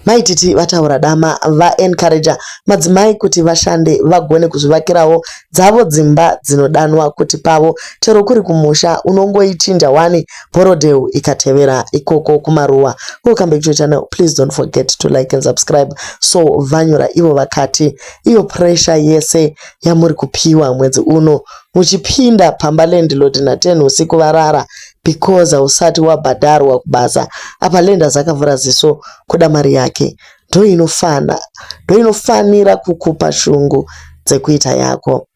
maititi vataura dama vaencourage madzimai kuti vashande vagone kuzvivakirawo dzavo dzimba dzinodanwa kuti pavo chero kuri kumusha unongoichinja wani borodheo ikatevera ikoko kumaruwa. Welcome back to your channel. Please don't forget to like and subscribe. So vanyura ivo vakati iyo pressure yese yamuri kupiwa mwedzi uno muchipinda pamba landlord na 10 usiku varara because usati wabhadharwa kubasa apa lenda zakavhura ziso kuda mari yake ndo inofanira kukupa shungu dzekuita yako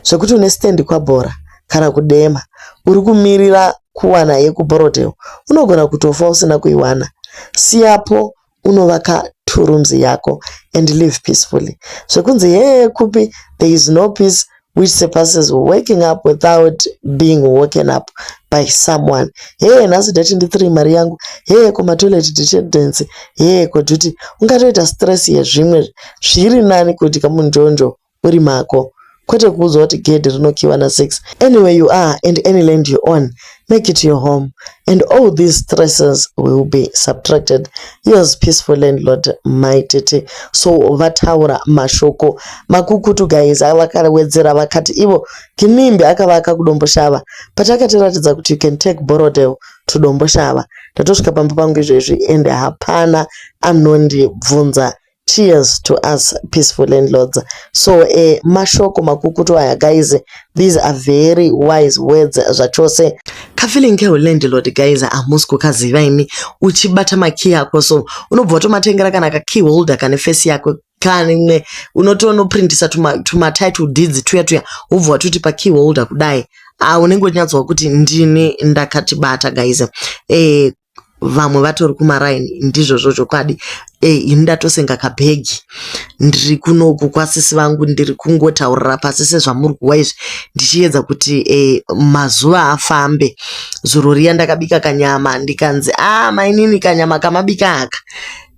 zvekuti une stand kwabhora kana kudema uri kumirira kuwana yekuborodheo unogona kutofa usina kuiwana. Siyapo unovaka 2 rooms yako and live peacefully. Zvekunzi kupi there is no peace which surpasses waking up without being woken up by someone. Nhasi dati ndi 3 mari yangu. Kuma toilet detendency. Koduti ungatoita stress yezvimwe zviri nani kuti kamunjonjo uri mako. Kwete kuudzwa kuti gate rinokiwa na 6. Anywhere you are and any land you own, make it your home and all these stresses will be subtracted. Yours peaceful landlord maitete. So vataura mashoko makukutu guys avakawedzera vakati ivo Kinimbi akavaka kudomboshava patakatiratidza kuti you can take borodheo to domboshava ndatosvika pamba pangu izvezvi ende hapana anondibvunza. Cheers to us peaceful landlords. So mashoko makukutu aya guys, these are very wise words zvachose. Kafeeling ke landlord guys amusi kukaziva imi uchibata makey yako so unobva watomatengera kana ka key holder kana face yako kana imwe unotonoprintisa tuma title deeds tuya ubva watoti pa key holder kudai unenge uchinyatsowa kuti ndini ndakatibata guys. Vamwe vatori kumaraini ndizvo chokwadi. Indatosenga kabhegi ndiri kunoku kwasisi vangu ndiri kungotaurira pasi sezvamuri kuwa izvi ndichiedza kuti mazuva afambe. Zuro riya ndakabika kanyama ndikanzi mainini kanyama kamabika aka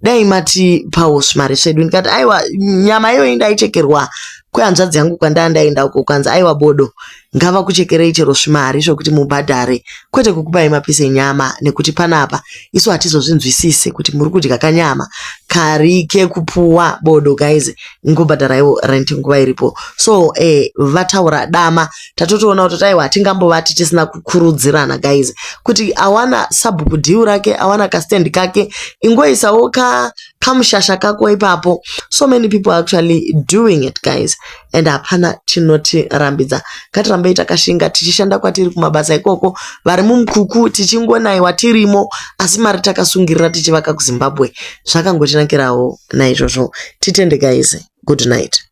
dai mati pausvimari svedu ndikati aiwa nyama iyo indaichekerwa kwehanzvadzi yangu kwandaenda uko kwanzi aiwa bodo ngava kuchekerei chero svimari zvokuti mubhadhare kwete kukupai mapisi enyama nekuti panapa isu hatizozvinzwisise kuti muri kudya kanyama kari kekupuwa bodo guys ngobhadharaiwo rent nguva iripo. So vataura dama tatotoona kuti aiwa hatingambovati tisina kukurudzirana guys kuti awana sabhuku dhiu rake awana kastand kake ingoisawo kamushasha kako ipapo. So many people are actually doing it guys and hapana chinotirambidza. Ngatirambei takashinga tichishanda kwatiri kumabasa ikoko vari mumukuku tichingonaiwa tirimo asi mari takasungirira tichivaka kuZimbabwe zvakangotinakirawo naizvozvo. Titende guys. Good night.